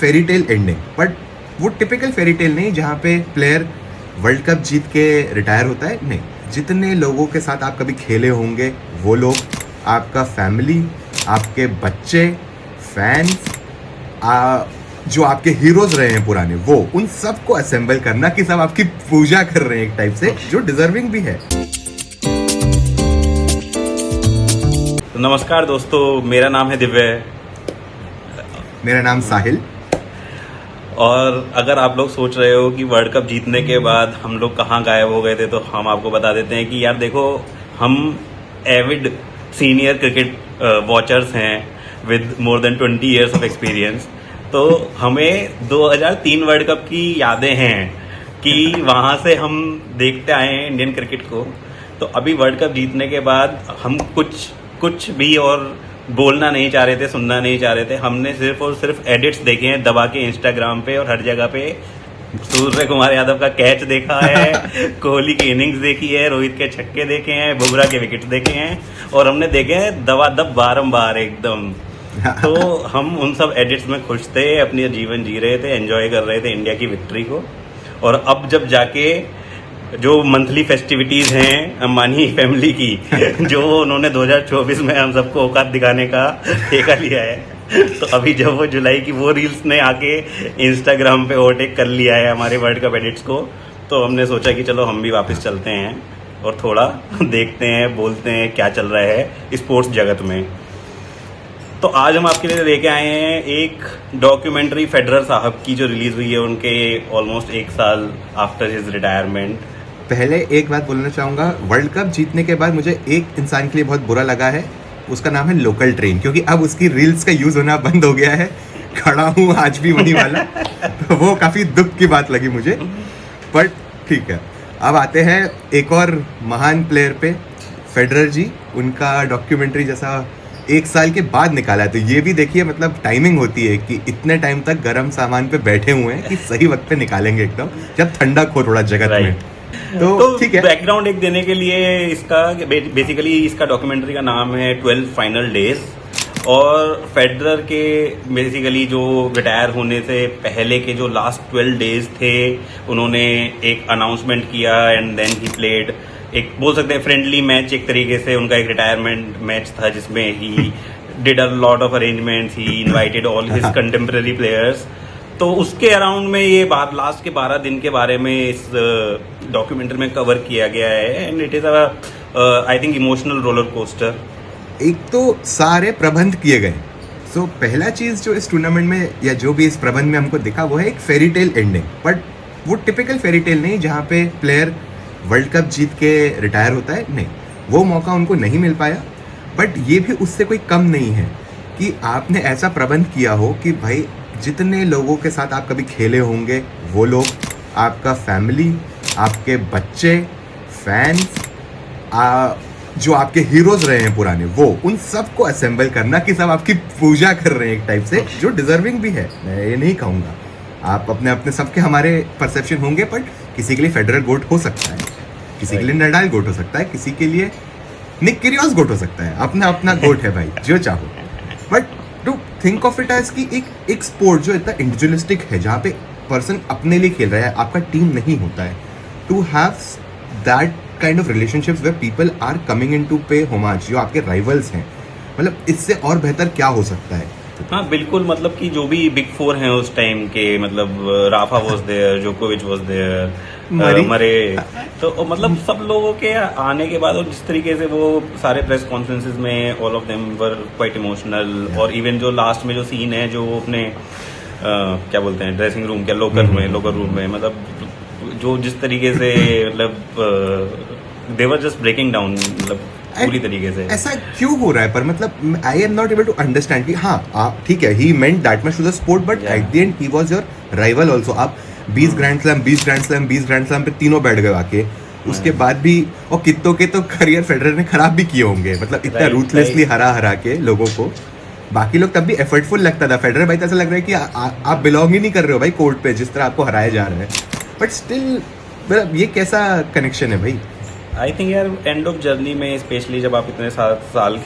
Fairy tale ending, but वो typical fairy tale नहीं जहाँ पे प्लेयर वर्ल्ड कप जीत के रिटायर होता है, नहीं। जितने लोगों के साथ आप कभी खेले होंगे, वो लोग, आपका फैमिली, आपके बच्चे, फैंस, जो आपके हीरोज रहे हैं पुराने, वो उन सबको असेंबल करना कि सब आपकी पूजा कर रहे हैं एक टाइप से, जो डिजर्विंग भी है। तो नमस्कार दोस्तों, मेरा नाम है दिव्य। मेरा नाम साहिल। और अगर आप लोग सोच रहे हो कि वर्ल्ड कप जीतने के बाद हम लोग कहाँ गायब हो गए थे, तो हम आपको बता देते हैं कि यार देखो, हम एविड सीनियर क्रिकेट वॉचर्स हैं with more than 20 years of experience. तो हमें 2003 वर्ल्ड कप की यादें हैं कि वहाँ से हम देखते आए हैं इंडियन क्रिकेट को। तो अभी वर्ल्ड कप जीतने के बाद हम कुछ भी और बोलना नहीं चाह रहे थे, सुनना नहीं चाह रहे थे। हमने सिर्फ और सिर्फ एडिट्स देखे हैं दबा के इंस्टाग्राम पे और हर जगह पे। सूर्य कुमार यादव का कैच देखा है, कोहली की इनिंग्स देखी है, रोहित के छक्के देखे हैं, बुमराह के विकेट देखे हैं, और हमने देखे हैं दबा-दब बारंबार एकदम। तो हम उन सब एडिट्स में खुश थे, अपनी जीवन जी रहे थे, एंजॉय कर रहे थे इंडिया की विक्ट्री को। और अब जब जाके जो मंथली फेस्टिविटीज हैं अंबानी फैमिली की, जो उन्होंने 2024 में हम सबको औकात दिखाने का ठेका लिया है, तो अभी जब वो जुलाई की वो रील्स ने आके इंस्टाग्राम पे ओवरटेक कर लिया है हमारे वर्ल्ड कप एडिट्स को, तो हमने सोचा कि चलो हम भी वापस चलते हैं और थोड़ा देखते हैं, बोलते हैं क्या चल रहा है स्पोर्ट्स जगत में। तो आज हम आपके लिए लेके आए हैं एक डॉक्यूमेंट्री फेडरर साहब की, जो रिलीज हुई है उनके ऑलमोस्ट 1 साल आफ्टर हिज रिटायरमेंट। पहले एक बात बोलना चाहूँगा, वर्ल्ड कप जीतने के बाद मुझे एक इंसान के लिए बहुत बुरा लगा है, उसका नाम है लोकल ट्रेन, क्योंकि अब उसकी रील्स का यूज़ होना बंद हो गया है। खड़ा हूँ आज भी वही वाला, तो वो काफ़ी दुख की बात लगी मुझे, बट ठीक है। अब आते हैं एक और महान प्लेयर पे, फेडरर जी। उनका डॉक्यूमेंट्री जैसा 1 साल के बाद निकाला है, तो ये भी देखिए, मतलब टाइमिंग होती है कि इतने टाइम तक गर्म सामान पे बैठे हुए हैं कि सही वक्त पे निकालेंगे एकदम, जब ठंडक हो थोड़ा जगत में। तो ठीक है, बैकग्राउंड एक देने के लिए, इसका बेसिकली इसका डॉक्यूमेंट्री का नाम है 12 फाइनल डेज। और फेडरर के बेसिकली जो रिटायर होने से पहले के जो लास्ट 12 डेज थे, उन्होंने एक अनाउंसमेंट किया एंड देन ही प्लेड, एक बोल सकते हैं फ्रेंडली मैच, एक तरीके से उनका एक रिटायरमेंट मैच था, जिसमें he did a lot of arrangements, he invited all his contemporary players. तो उसके अराउंड में ये बात लास्ट के 12 दिन के बारे में इस डॉक्यूमेंट्री में कवर किया गया है, and it is I think emotional roller coaster. एक तो सारे प्रबंध किए गए। सो पहला चीज़ जो इस टूर्नामेंट में या जो भी इस प्रबंध में हमको दिखा, वो है एक फेरी टेल एंडिंग, बट वो टिपिकल फेरी टेल नहीं जहाँ पे प्लेयर वर्ल्ड कप जीत के रिटायर होता है, नहीं। वो मौका उनको नहीं मिल पाया, बट ये भी उससे कोई कम नहीं है कि आपने ऐसा प्रबंध किया हो कि भाई जितने लोगों के साथ आप कभी खेले होंगे, वो लोग, आपका फैमिली, आपके बच्चे, फैंस, जो आपके हीरोज रहे हैं पुराने, वो उन सबको असेंबल करना कि सब आपकी पूजा कर रहे हैं एक टाइप से, जो डिजर्विंग भी है। मैं ये नहीं कहूँगा, आप अपने अपने सबके हमारे परसेप्शन होंगे, बट किसी के लिए फेडरर गोट हो सकता है, किसी के लिए नडाल गोट हो सकता है, किसी के लिए निक किरियोस गोट हो सकता है, अपना अपना गोट है भाई, जो चाहो। But to think of it as कि एक स्पोर्ट जो इतना इंडिविजुअलिस्टिक है, जहाँ पे पर्सन अपने लिए खेल रहा है, आपका टीम नहीं होता है, to have that kind of relationships where people are coming in to pay homage, जो आपके राइवल्स हैं, मतलब इससे और बेहतर क्या हो सकता है। हाँ बिल्कुल, मतलब कि जो भी बिग फोर हैं उस टाइम के, मतलब राफा वॉज देयर, जोकोविच वॉज देयर, मरे, तो मतलब सब लोगों के आने के बाद और जिस तरीके से वो सारे प्रेस कॉन्फ्रेंसेस में all of them were quite emotional. और इवन जो लास्ट में जो सीन है, जो अपने क्या बोलते हैं, ड्रेसिंग रूम के लोकर रूम में, मतलब जो जिस तरीके से, मतलब दे वर जस्ट ब्रेकिंग डाउन, मतलब पूरी तरीके से। ऐसा क्यों हो रहा है? पर मतलब I am not able to understand कि हाँ आप ठीक है, he meant that much to the sport, but at the end he was your rival also. आप 20 ग्रैंड स्लैम पे तीनों बैठ गए आके, उसके बाद भी, और कितों के तो करियर फेडरर ने खराब भी किए होंगे, मतलब इतना रूथलेसली हरा के लोगों को। बाकी लोग तब भी एफर्टफुल लगता था, फेडरर भाई तो ऐसा लग रहा है कि आप बिलोंग ही नहीं कर रहे हो भाई कोर्ट पे, जिस तरह आपको हराया जा रहा है। बट स्टिल, मतलब ये कैसा कनेक्शन है भाई? आई थिंक यार, एंड ऑफ जर्नी में स्पेशली जब आप इतने साल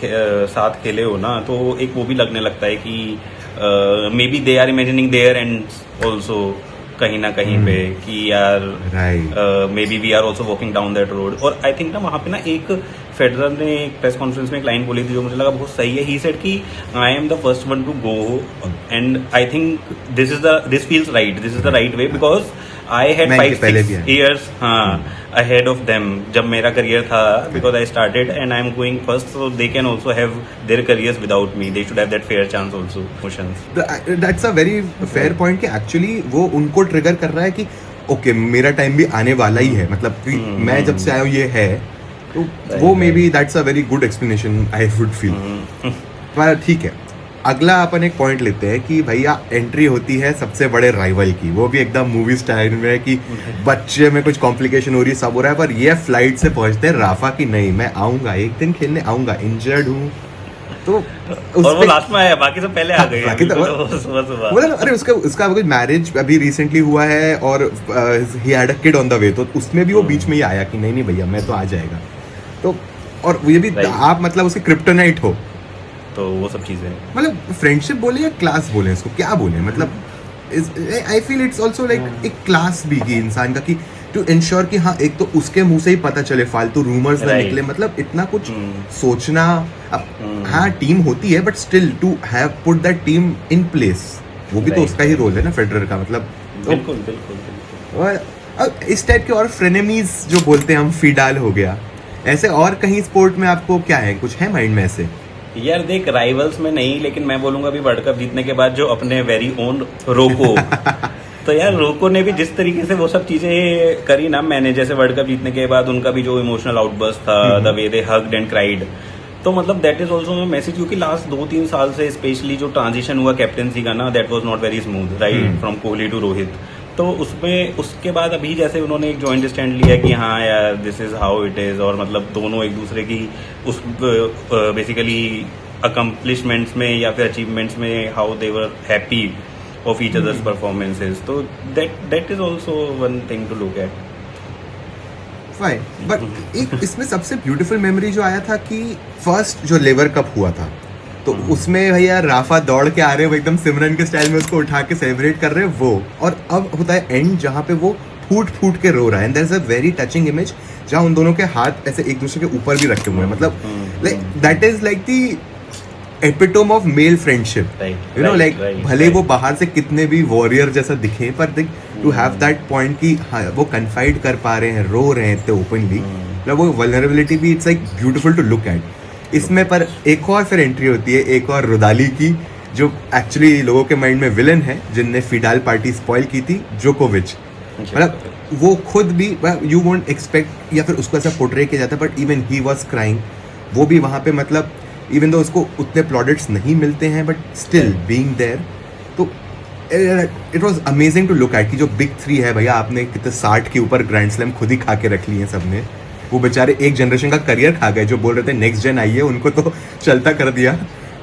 साथ खेले हो ना, तो एक वो भी लगने लगता है कि maybe they are imagining there and also कहीं ना कहीं पे कि यार right maybe we are also walking down that road. और आई थिंक ना वहाँ पे ना एक फेडरर ने एक प्रेस कॉन्फ्रेंस में एक लाइन बोली थी जो मुझे लगा बहुत सही है. ही सेड कि I am the first one to go and I think this feels right, this is the right way because I had मैं इनके पहले भी 5-6 आया. years ahead of them जब मेरा करियर था, because I started and I'm going first, so they can also have their careers without me. They should have that fair chance also. Motions. That's a very fair point कि actually वो उनको trigger कर रहा है कि okay मेरा time भी आने वाला ही है, मतलब कि मैं जब से आया हूँ ये है, तो वो may be that's a very good explanation I would feel. पर ठीक है, अगला अपन एक पॉइंट लेते हैं कि भैया एंट्री होती है सबसे बड़े राइवल की, वो भी एकदम मूवी स्टाइल में है कि बच्चे में कुछ कॉम्प्लिकेशन हो रही है, सब हो रहा है, पर ये फ्लाइट से पहुंचते हैं राफा की नहीं मैं आऊंगा एक दिन खेलने आऊंगा, इंजर्ड हूँ. तो और वो लास्ट में आया, बाकी सब पहले आ गए. बाकी तो सुबह मतलब अरे उसका कुछ मैरिज अभी रिसेंटली हुआ है और ही had a kid on the way, तो उसमें भी वो बीच में ही आया कि नहीं भैया मैं तो आ जाएगा. तो और ये भी आप मतलब उसके क्रिप्टोनाइट हो, तो वो सब चीजें मतलब फ्रेंडशिप बोले या क्लास बोले, इसको क्या बोले, मतलब I feel it's also like एक क्लास भी की इंसान का कि टू इंश्योर कि हाँ एक तो उसके मुंह से ही पता चले, फालतू रूमर्स ना निकले, मतलब इतना कुछ सोचना. अब हाँ टीम होती है but still to have put that team in place, वो भी तो उसका ही रोल है ना फेडरर का, मतलब बिल्कुल बिल्कुल बिल्कुल. और इस टाइप के और फ्रेनेमीज जो बोलते हैं हम, फिडाल हो गया, ऐसे और कहीं स्पोर्ट में आपको क्या है, कुछ है माइंड में ऐसे? यार देख, राइवल्स में नहीं, लेकिन मैं बोलूंगा अभी वर्ल्ड कप जीतने के बाद जो अपने वेरी ओन रोको तो यार रोको ने भी जिस तरीके से वो सब चीजें करी ना, मैंने जैसे वर्ल्ड कप जीतने के बाद उनका भी जो इमोशनल आउटबर्स्ट था, the way they hugged and cried, तो मतलब दैट इज ऑल्सो मैसेज, क्योंकि लास्ट 2-3 साल से स्पेशली जो ट्रांजिशन हुआ कैप्टनसी का ना, that was not very smooth, right, from Kohli to Rohit. तो उसमें उसके बाद अभी जैसे उन्होंने एक जॉइंट स्टैंड लिया कि हाँ यार this is how it is, और मतलब दोनों एक दूसरे की उस बेसिकली अकम्पलिशमेंट्स में या फिर अचीवमेंट्स में how they were happy of each others performances, तो that is also one thing to look at. Fine, but एक इसमें सबसे ब्यूटीफुल मेमोरी जो आया था कि फर्स्ट जो लेवर कप हुआ था, तो उसमें भैया राफा दौड़ के आ रहे हो एकदम सिमरन के स्टाइल में, उसको उठा के सेलिब्रेट कर रहे हैं वो, और अब होता है एंड जहाँ पे वो फूट फूट के रो रहा है, and there is a very touching image जहाँ उन दोनों के हाथ ऐसे एक दूसरे के ऊपर भी रखे हुए हैं, मतलब like that is like the epitome of male friendship, you know, like भले वो बाहर से कितने भी वॉरियर जैसा दिखे, पर टू हैव दैट पॉइंट कि हाँ वो कन्फाइड कर पा रहे हैं, रो रहे हैं इतने ओपनली, मतलब वो वल्नरेबिलिटी भी it's like beautiful to look at. इसमें पर एक और फिर एंट्री होती है एक और रुदाली की, जो एक्चुअली लोगों के माइंड में विलन है, जिनने फिडाल पार्टी स्पॉइल की थी, जोकोविच. मतलब वो खुद भी यू वोंट एक्सपेक्ट या फिर उसको ऐसा पोर्ट्रे किया जाता, but even he was crying, वो भी वहाँ पे, मतलब इवन दो उसको उतने प्लॉडेट्स नहीं मिलते हैं बट स्टिल बीइंग देयर, तो it was amazing to look at कि जो बिग 3 है भैया, आपने कितने 60 के ऊपर ग्रैंड स्लैम खुद ही खा के रख लिए हैं सबने, वो बेचारे एक जनरेशन का करियर खा गए, जो बोल रहे थे नेक्स्ट जेन आई है, उनको तो चलता कर दिया.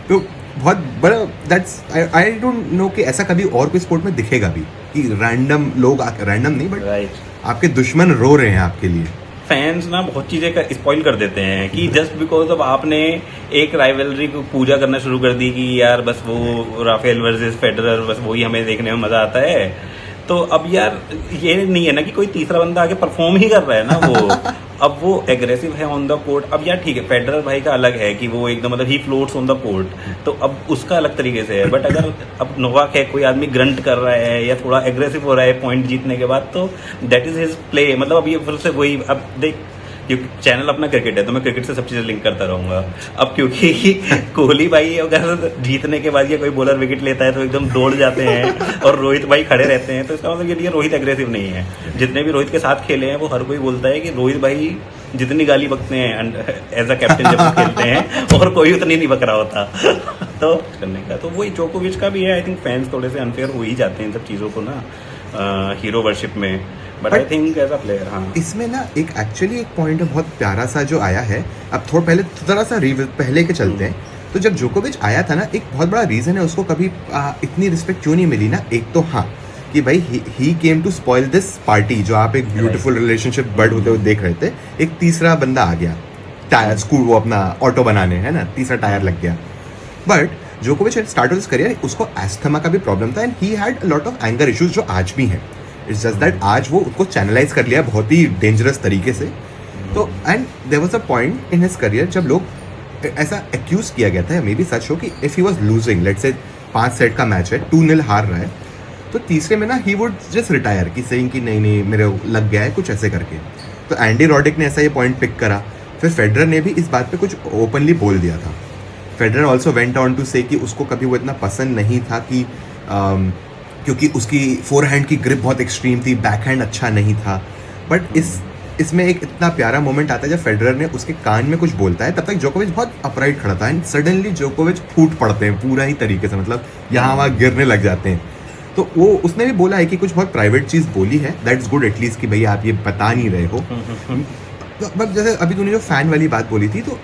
तो बहुत बड़ा दैट्स आई डोंट नो कि ऐसा कभी और कोई स्पोर्ट में दिखेगा भी कि रैंडम लोग, रैंडम नहीं बट आपके दुश्मन रो रहे हैं आपके लिए. फैंस ना बहुत चीजें का स्पॉइल कर देते हैं कि जस्ट बिकॉज अब आपने एक राइवलरी को पूजा करना शुरू कर दी कि यार बस वो राफेल वर्सेस फेडरर, बस वही हमें देखने में मजा आता है, तो अब यार ये नहीं है ना कि कोई तीसरा बंदा आके परफॉर्म ही कर रहा है ना वो अब वो एग्रेसिव है ऑन द कोर्ट. अब यार ठीक है, फेडरर भाई का अलग है कि वो एकदम मतलब ही फ्लोट्स ऑन द कोर्ट, तो अब उसका अलग तरीके से है, बट अगर अब नोवाक है, कोई आदमी ग्रंट कर रहा है या थोड़ा एग्रेसिव हो रहा है पॉइंट जीतने के बाद, तो दैट इज हिज प्ले. मतलब अब ये फिर से वही, अब देख क्योंकि चैनल अपना क्रिकेट है तो मैं क्रिकेट से सब चीजें लिंक करता रहूंगा. अब क्योंकि कोहली भाई अगर जीतने के बाद ये कोई बॉलर विकेट लेता है तो एकदम दौड़ जाते हैं और रोहित भाई खड़े रहते हैं, तो इसका मतलब ये रोहित एग्रेसिव नहीं है. जितने भी रोहित के साथ खेले हैं वो हर कोई बोलता है कि रोहित भाई जितनी गाली बकते हैं एज अ कैप्टन जब वो खेलते हैं और कोई उतनी नहीं बक रहा होता तो करने का, तो वही जोकोविच का भी है. आई थिंक फैंस थोड़े से अनफेयर हो ही जाते हैं इन सब चीज़ों को ना, हीरो वर्शिप में, but I think as a player. हाँ, इसमें ना एक एक्चुअली एक पॉइंट बहुत प्यारा सा जो आया है. अब थोड़ा सा पहले के चलते हैं. तो जब जोकोविच आया था ना, एक बहुत बड़ा रीज़न है उसको कभी इतनी रिस्पेक्ट क्यों नहीं मिली ना. एक तो हाँ कि भाई he came to spoil this party, जो आप एक ब्यूटीफुल रिलेशनशिप बर्ड होते हुए देख रहे थे. एक तीसरा बंदा आ गया टायर, स्कूल वो अपना ऑटो बनाने, है ना, तीसरा टायर लग गया. बट जोकोविच at start of his career उसको एस्थमा का भी प्रॉब्लम था and he had a lot of anger issues जो आज भी हैं. इट्स जस्ट दैट आज वो उसको चैनलाइज कर लिया बहुत ही डेंजरस तरीके से. तो and there was a point in his career जब लोग ऐसा एक्यूज किया गया था, मे बी सच हो, कि if he was losing, let's say 5 set का मैच है, 2-0 हार रहा है, तो तीसरे में ना ही वुड जस्ट रिटायर, कि सेइंग कि नहीं मेरे लग गया है कुछ ऐसे करके. तो एंडी रॉडिक ने ऐसा ये पॉइंट पिक करा. फिर फेडरर ने भी इस बात पे कुछ ओपनली बोल दिया था. Federer also went on to say कि उसको कभी वो इतना पसंद नहीं था कि क्योंकि उसकी फोरहैंड की ग्रिप बहुत एक्सट्रीम थी, बैकहैंड अच्छा नहीं था. बट इसमें एक इतना प्यारा मोमेंट आता है जब फेडरर ने उसके कान में कुछ बोलता है, तब तक जोकोविच बहुत अपराइट खड़ा था एंड सडनली जोकोविच फूट पड़ते हैं पूरा ही तरीके से, मतलब यहाँ वहाँ गिरने लग जाते हैं. तो वो उसने भी बोला है कि कुछ बहुत प्राइवेट चीज़ बोली है, दैट्स गुड एटलीस्ट कि भैया आप ये बता नहीं रहे हो. बट जैसे अभी तूने जो फैन वाली बात बोली थी, तो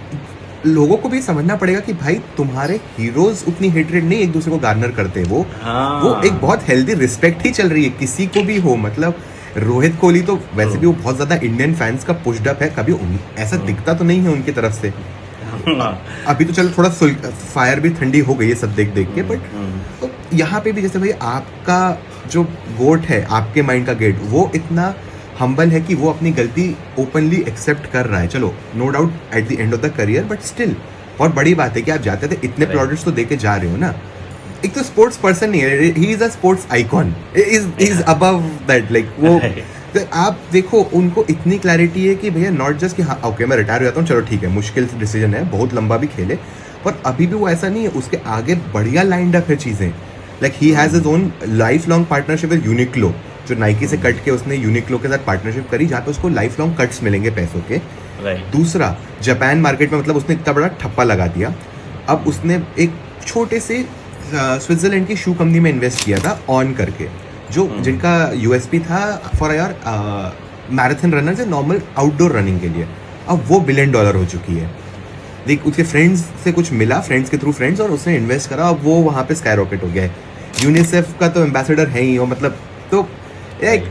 लोगों को भी समझना पड़ेगा कि भाई तुम्हारे हीरोज उतनी हेटरेट नहीं एक दूसरे को गार्नर करते. वो एक बहुत हेल्दी रिस्पेक्ट ही चल रही है किसी को भी हो. मतलब रोहित कोहली तो वैसे भी वो बहुत ज्यादा इंडियन फैंस का पुशडअप है, कभी ऐसा दिखता तो नहीं है उनकी तरफ से. अभी तो चलो थोड़ा फायर भी ठंडी हो गई है सब देख देख के. बट तो यहाँ पे भी जैसे भाई आपका जो गोट है, आपके माइंड का गेट, वो इतना हम्बल है कि वो अपनी गलती ओपनली एक्सेप्ट कर रहा है. चलो no doubt at the end of the career, but still बहुत बड़ी बात है कि आप जाते थे इतने प्रोडक्ट्स तो देके जा रहे हो ना. एक तो स्पोर्ट्स पर्सन नहीं है, he is a sports icon, is above that. Like वो तो आप देखो उनको इतनी क्लैरिटी है कि भैया नॉट जस्ट कि हाँ ओके मैं रिटायर हो जाता हूँ, चलो ठीक है, मुश्किल डिसीजन है, बहुत लंबा भी खेले, पर अभी भी वो ऐसा नहीं है. उसके आगे बढ़िया लाइंड अप है चीज़ें. Like he has his own life long partnership with Uniqlo, जो नाइकी से कट के उसने यूनिक्लो के साथ पार्टनरशिप करी, जहाँ पे उसको लाइफ लॉन्ग कट्स मिलेंगे पैसों के. दूसरा, जापान मार्केट में मतलब उसने इतना बड़ा ठप्पा लगा दिया. अब उसने एक छोटे से स्विट्जरलैंड की शू कंपनी में इन्वेस्ट किया था ऑन करके, जो जिनका यूएसपी था फॉर यार मैराथन रनर से नॉर्मल आउटडोर रनिंग के लिए. अब वो $1 बिलियन हो चुकी है. देख उसके फ्रेंड्स से कुछ मिला, फ्रेंड्स के थ्रू फ्रेंड्स, और उसने इन्वेस्ट करा. अब वो वहाँ पे स्काई रॉकेट हो गया है. यूनिसेफ का तो एम्बेसडर है ही वो. मतलब तो एक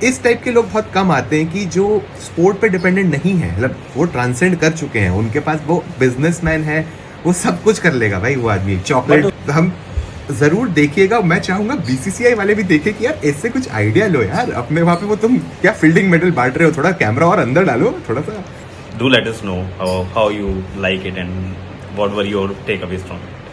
इस टाइप के लोग बहुत कम आते हैं कि जो स्पोर्ट पे डिपेंडेंट नहीं है. मतलब वो ट्रांसेंड कर चुके हैं, उनके पास वो बिजनेसमैन है, वो सब कुछ कर लेगा भाई वो आदमी. चॉकलेट हम जरूर देखिएगा. मैं चाहूंगा बीसीसीआई वाले भी देखें कि यार ऐसे कुछ आइडिया लो यार अपने वहाँ पे. वो तुम क्या फील्डिंग मेडल बांट रहे हो, थोड़ा कैमरा और अंदर डालो थोड़ा सा. Do let us know how you like it and what were your takeaways from it.